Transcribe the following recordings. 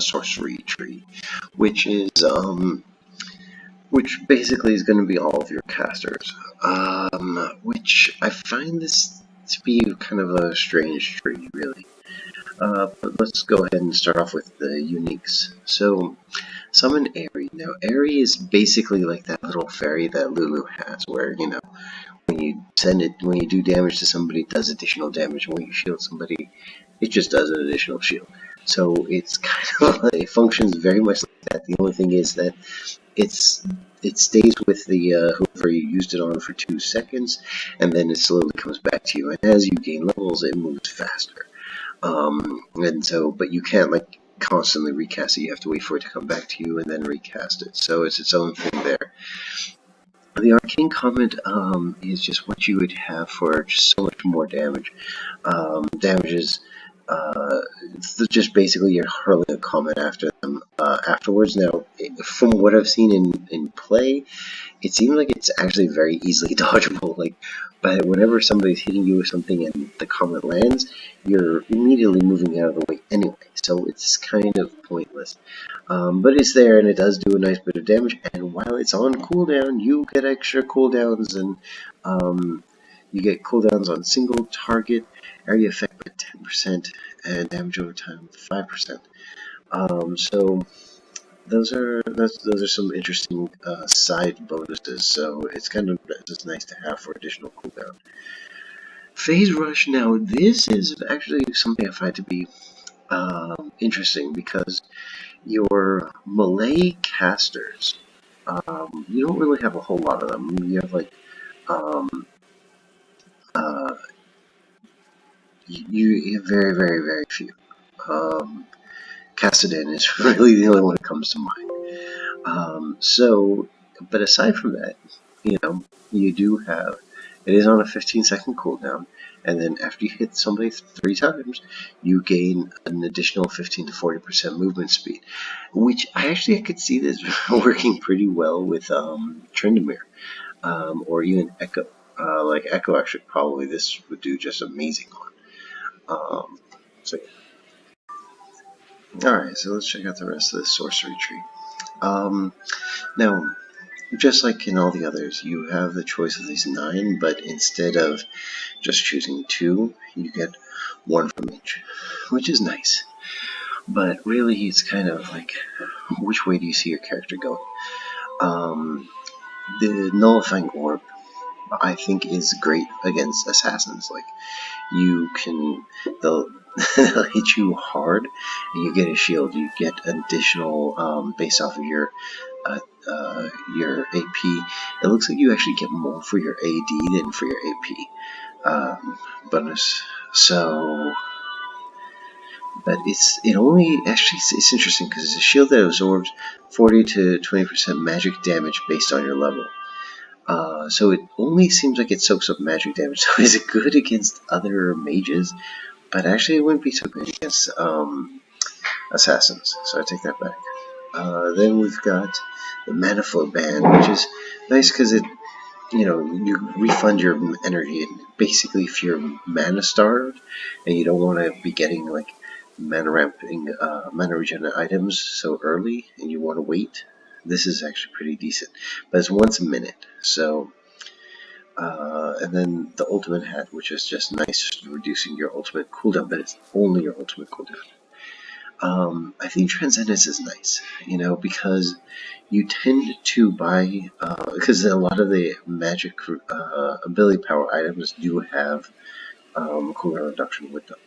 Sorcery Tree, which is which basically is going to be all of your casters. Which I find this to be kind of a strange tree, really. But let's go ahead and start off with the uniques. So, summon Airy. Now, Airy is basically like that little fairy that Lulu has, where, you know, when you when you do damage to somebody, it does additional damage. When you shield somebody, it just does an additional shield. So it's kind of, it functions very much like that. The only thing is that it stays with the whoever you used it on for 2 seconds, and then it slowly comes back to you. And as you gain levels, it moves faster. And so, but you can't like constantly recast it. You have to wait for it to come back to you and then recast it. So it's its own thing there. The arcane comment is just what you would have for just so much more damage. Damages. It's just basically you're hurling a comment after them afterwards. Now, from what I've seen in play, it seems like it's actually very easily dodgeable. Like, but whenever somebody's hitting you with something and the comment lands, you're immediately moving out of the way anyway. So it's kind of pointless. But it's there, and it does do a nice bit of damage. And while it's on cooldown, you get extra cooldowns, and you get cooldowns on single target, area effect by 10%, and damage over time 5%. So those are some interesting side bonuses. So it's kind of just nice to have for additional cooldown. Phase Rush. Now this is actually something I find to be interesting because your melee casters, you don't really have a whole lot of them. You have like you have very, very, very few. Kassadin is really the only one that comes to mind. But aside from that, you know, you do have, it is on a 15-second cooldown, and then after you hit somebody 3 times, you gain an additional 15 to 40% movement speed, which I could see this working pretty well with Tryndamere, or even Echo. Like Echo, actually, probably this would do just amazing on. So yeah. Alright, so let's check out the rest of the Sorcery Tree. Now, just like in all the others, you have the choice of these 9, but instead of just choosing 2, you get 1 from each, which is nice. But really, it's kind of like, which way do you see your character going? The Nullifying Orb, I think, is great against assassins. Like, they'll hit you hard, and you get a shield. You get additional based off of your AP. It looks like you actually get more for your AD than for your AP bonus. So, but it's interesting because it's a shield that absorbs 40 to 20% magic damage based on your level. So it only seems like it soaks up magic damage. So is it good against other mages? But actually, it wouldn't be so good against assassins. So I take that back. Then we've got the Mana Flow Band, which is nice because it, you refund your energy. And basically, if you're mana starved and you don't want to be getting like mana regen items so early, and you want to wait, this is actually pretty decent. But it's once a minute, so. And then the Ultimate Hat, which is just nice, reducing your ultimate cooldown, but it's only your ultimate cooldown. I think Transcendence is nice, because you tend to buy, because a lot of the magic ability power items do have cooldown reduction with them.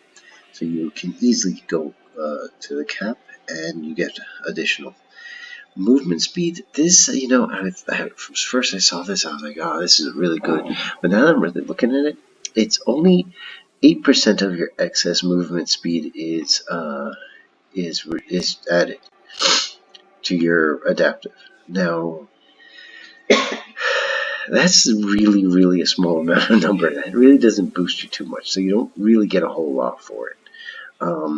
So you can easily go to the cap and you get additional movement speed. This, first I saw this, I was like, oh, this is really good. But now that I'm really looking at it, it's only 8% of your excess movement speed is added to your adaptive. Now, that's really, really a small amount of number. That really doesn't boost you too much, so you don't really get a whole lot for it.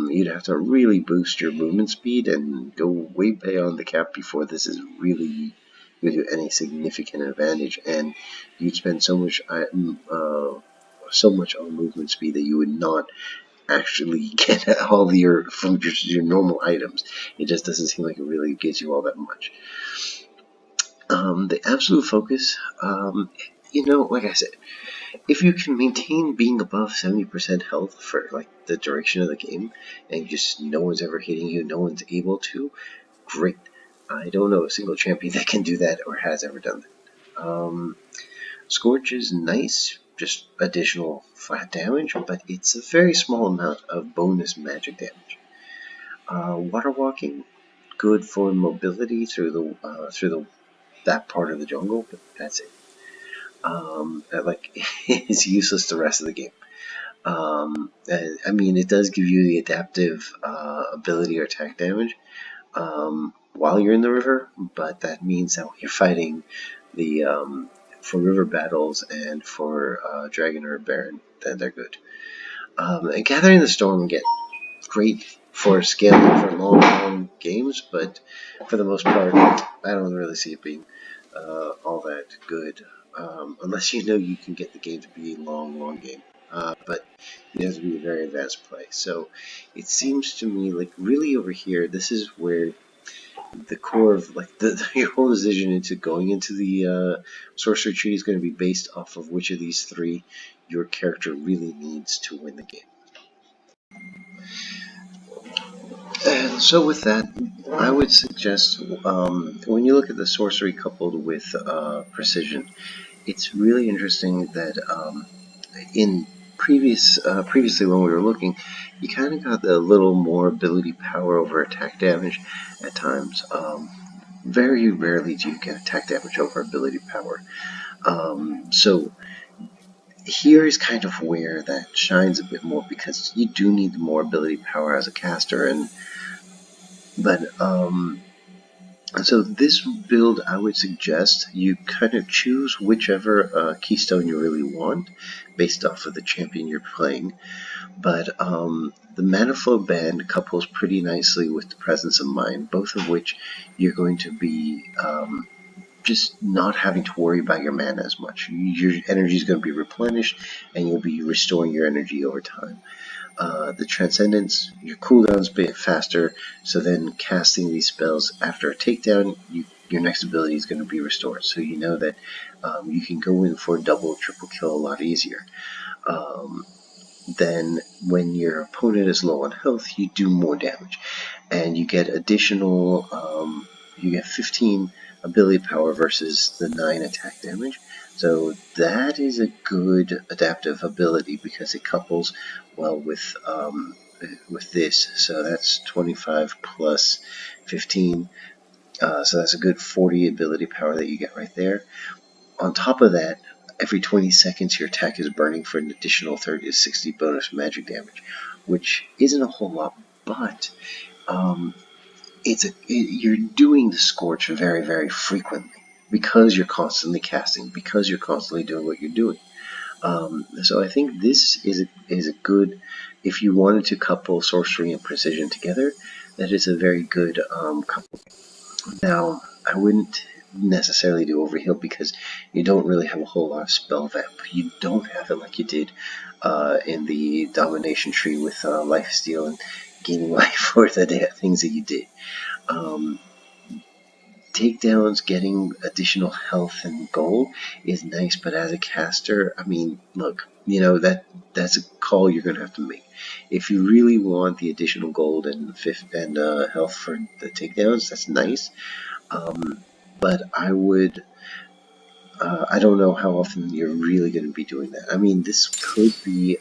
You'd have to really boost your movement speed and go way beyond the cap before this is really give you any significant advantage, and you'd spend so much on movement speed that you would not actually get all your from your normal items. It just doesn't seem like it really gives you all that much. The absolute focus, like I said, if you can maintain being above 70% health for like the duration of the game, and just no one's ever hitting you, no one's able to, great. I don't know a single champion that can do that or has ever done that. Scorch is nice, just additional flat damage, but it's a very small amount of bonus magic damage. Water walking, good for mobility through that part of the jungle, but that's it. It's useless the rest of the game. It does give you the adaptive ability or attack damage while you're in the river, but that means that when you're fighting for river battles and for Dragon or Baron, then they're good. And Gathering the Storm, again, great for scaling for long games, but for the most part, I don't really see it being all that good, unless you know you can get the game to be a long game. But it has to be a very advanced play. So it seems to me like really over here, this is where the core of like your whole decision into going into the sorcery tree is going to be based off of which of these three your character really needs to win the game. And so with that, I would suggest when you look at the sorcery coupled with precision, it's really interesting that in previously when we were looking, you kind of got a little more ability power over attack damage at times. Very rarely do you get attack damage over ability power. So here is kind of where that shines a bit more, because you do need more ability power as a caster, so this build, I would suggest you kind of choose whichever keystone you really want based off of the champion you're playing. But the Mana Flow Band couples pretty nicely with the Presence of Mind, both of which you're going to be just not having to worry about your mana as much. Your energy is going to be replenished, and you'll be restoring your energy over time. The Transcendence, your cooldown's a bit faster, so then casting these spells after a takedown, your next ability is going to be restored. So you know that you can go in for a double, triple kill a lot easier. Then when your opponent is low on health, you do more damage, and you get additional. You get 15 ability power versus the 9 attack damage. So that is a good adaptive ability because it couples well with this. So that's 25 plus 15. So that's a good 40 ability power that you get right there. On top of that, every 20 seconds your attack is burning for an additional 30 to 60 bonus magic damage, which isn't a whole lot, but you're doing the Scorch very, very frequently because you're constantly casting, because you're constantly doing what you're doing. So I think this is a good, if you wanted to couple sorcery and precision together, that is a very good couple. Now, I wouldn't necessarily do Overheal because you don't really have a whole lot of spell vamp. You don't have it like you did in the Domination tree with Lifesteal and gaining life for the things that you did. Takedowns, getting additional health and gold is nice, but as a caster, look, that's a call you're going to have to make. If you really want the additional gold and health for the takedowns, that's nice. But I would, I don't know how often you're really going to be doing that. This could be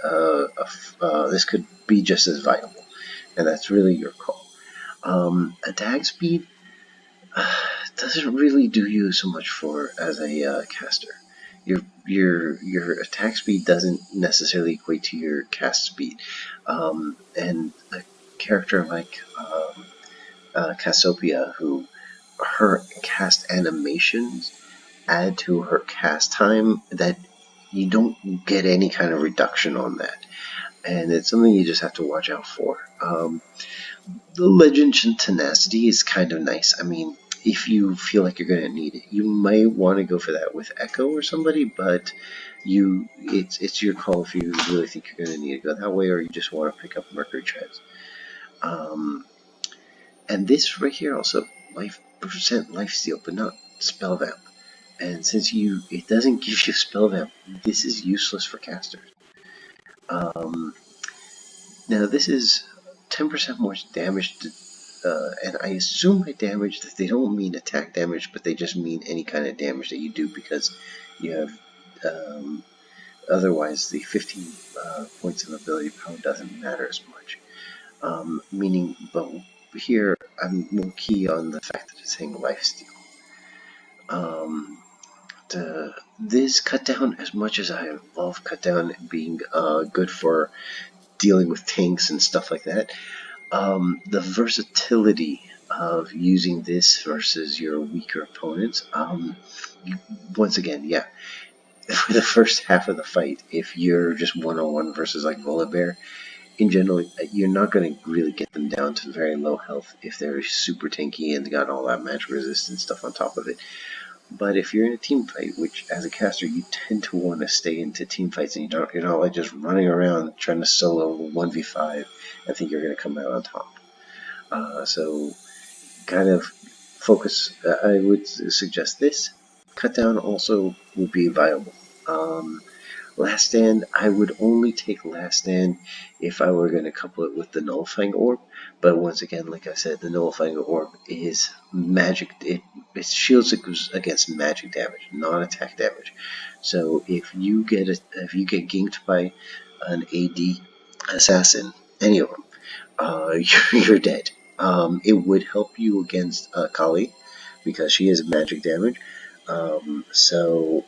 this could be just as viable, and that's really your call. Attack speed doesn't really do you so much for as a caster. Your attack speed doesn't necessarily equate to your cast speed, and a character like Cassiopeia, who her cast animations add to her cast time, that you don't get any kind of reduction on that, and it's something you just have to watch out for. The Legend Tenacity is kind of nice. if you feel like you're going to need it. You might want to go for that with Echo or somebody, but it's your call if you really think you're going to need to go that way, or you just want to pick up Mercury Treads. And this right here also, percent lifesteal, but not spell vamp. And since it doesn't give you spell vamp, this is useless for casters. Now this is 10% more damage, and I assume by damage that they don't mean attack damage, but they just mean any kind of damage that you do, because you have, otherwise the 15 points of ability power doesn't matter as much. Meaning, but here I'm more key on the fact that it's saying lifesteal. This cut down, as much as I love cut down being good for dealing with tanks and stuff like that, the versatility of using this versus your weaker opponents, once again, yeah, for the first half of the fight, if you're just one-on-one versus like Volibear, in general, you're not going to really get them down to very low health if they're super tanky and they got all that magic resistance stuff on top of it. But if you're in a team fight, which as a caster you tend to want to stay into team fights, and you're not like just running around trying to solo 1v5 and think you're going to come out on top. So kind of focus. I would suggest this. Cut down also would be viable. Last Stand, I would only take Last Stand if I were going to couple it with the Nullifying Orb. But once again, like I said, the Nullifying Orb is magic. It shields against magic damage, not attack damage. So if you get ganked by an AD assassin, any of them, you're dead. It would help you against Kali because she is magic damage. So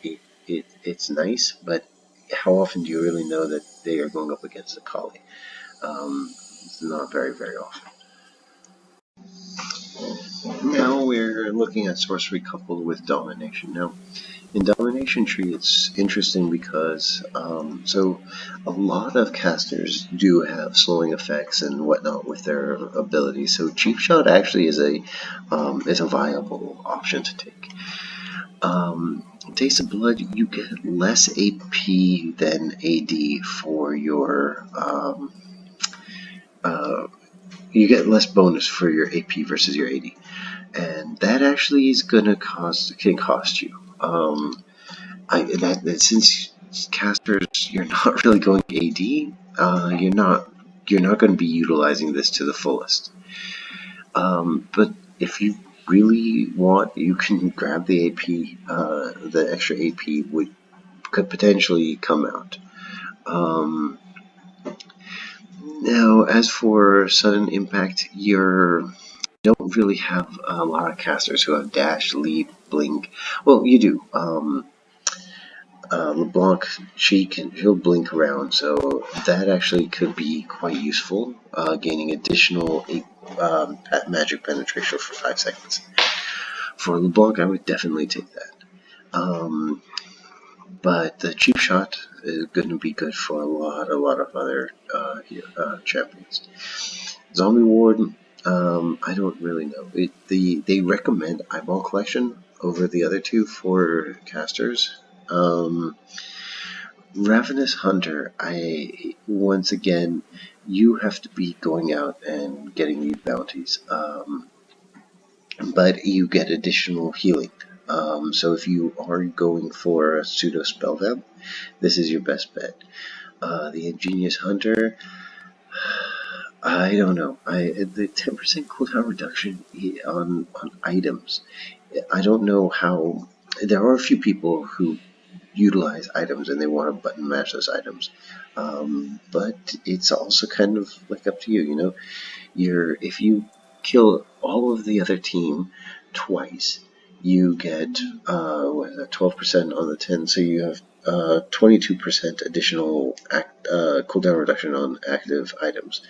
it's nice, but how often do you really know that they are going up against a Kali? It's not very, very often. Now we're looking at sorcery coupled with domination. Now, in Domination Tree, it's interesting because so a lot of casters do have slowing effects and whatnot with their abilities. So Cheap Shot actually is a viable option to take. Taste of Blood, you get less AP than AD for your you get less bonus for your AP versus your AD, and that actually is can cost you. Since casters, you're not really going AD, you're not going to be utilizing this to the fullest. But if you really want, you can grab the AP, the extra AP could potentially come out. Now, as for sudden impact, you don't really have a lot of casters who have dash, leap, blink. Well, you do. LeBlanc, he'll blink around, so that actually could be quite useful, gaining additional magic penetration for 5 seconds. For LeBlanc, I would definitely take that. But the Cheap Shot is going to be good for a lot of other champions. Zombie Ward, I don't really know. They recommend Eyeball Collection over the other two for casters. Ravenous Hunter, once again, you have to be going out and getting these bounties, but you get additional healing. So if you are going for a pseudo spell vamp, this is your best bet. The Ingenious Hunter, I don't know. The 10% cooldown reduction on items, I don't know how. There are a few people who utilize items and they want to button mash those items, but it's also kind of like up to you. You know, if you kill all of the other team twice, you get 12% on the 10, so you have 22% additional cooldown reduction on active items.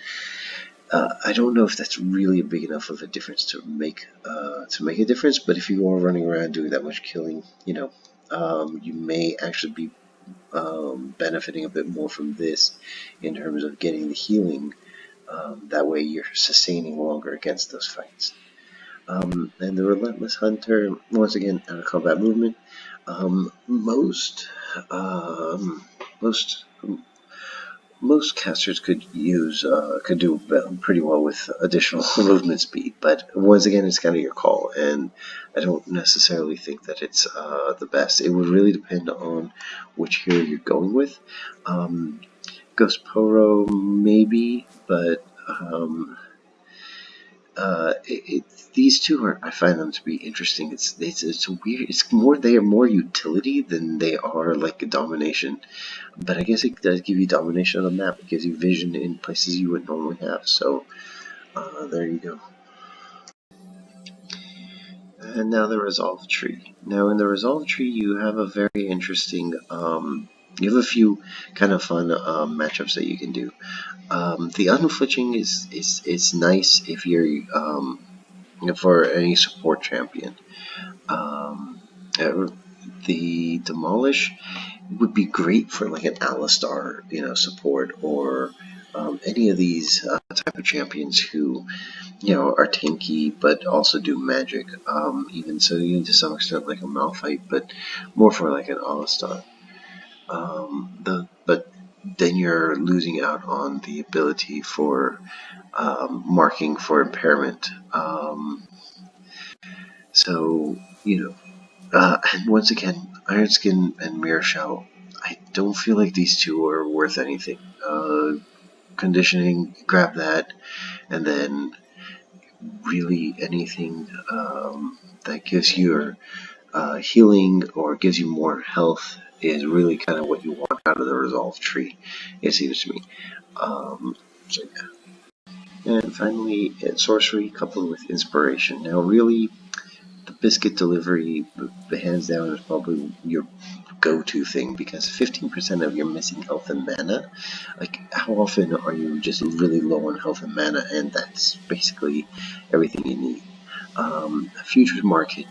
I don't know if that's really big enough of a difference to make a difference, but if you are running around doing that much killing, you know, you may actually be benefiting a bit more from this in terms of getting the healing. That way you're sustaining longer against those fights. And the Relentless Hunter, once again, out of combat movement. Um, most most casters could do pretty well with additional movement speed, but once again, it's kind of your call, and I don't necessarily think that it's the best. It would really depend on which hero you're going with. Ghost Poro maybe, but these two are, I find them to be interesting. It's weird. It's more, they are more utility than they are like a domination. But I guess it does give you domination on the map. It gives you vision in places you wouldn't normally have. So there you go. And now the Resolve Tree. Now in the Resolve Tree, you have a very interesting. You have a few kind of fun matchups that you can do. The unflinching is nice if you're for any support champion. Um, the Demolish would be great for like an Alistar, support, or any of these type of champions who, are tanky but also do magic. Even to some extent like a Malphite, but more for like an Alistar. But then you're losing out on the ability for marking for impairment. So and once again, Iron Skin and Mirror Shell, I don't feel like these two are worth anything. Conditioning, grab that, and then really anything that gives you healing or gives you more health is really kind of what you want out of the Resolve Tree, it seems to me. So yeah. And finally, Sorcery coupled with Inspiration. Now really, the Biscuit Delivery, hands down, is probably your go-to thing, because 15% of your missing health and mana, like how often are you just really low on health and mana, and that's basically everything you need. Futures Market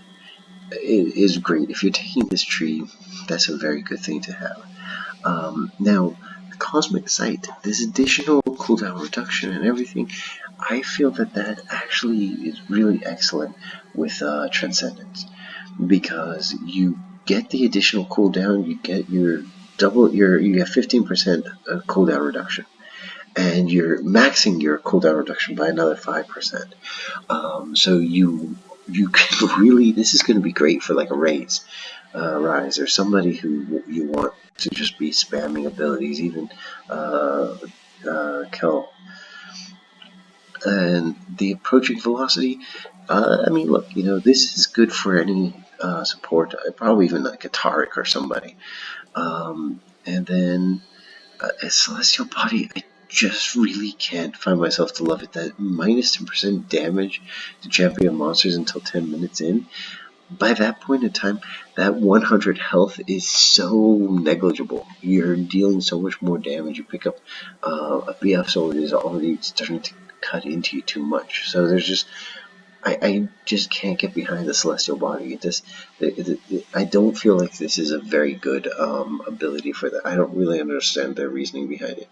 is great. If you're taking this tree, that's a very good thing to have. Now, the Cosmic Sight, this additional cooldown reduction and everything, I feel that actually is really excellent with Transcendence, because you get the additional cooldown, you get you get 15% cooldown reduction, and you're maxing your cooldown reduction by another 5%. So you can really, this is going to be great for like a Rise, or somebody who you want to just be spamming abilities, even Kel. And the approaching velocity, I mean, look, this is good for any support, probably even like a Taric or somebody. And then Celestial Body, I just really can't find myself to love it. That minus 10% damage to champion monsters until 10 minutes in. By that point in time, that 100 health is so negligible. You're dealing so much more damage. You pick up a BF sword is already starting to cut into you too much. So there's just, I just can't get behind the Celestial Body. I don't feel like this is a very good ability for that. I don't really understand their reasoning behind it.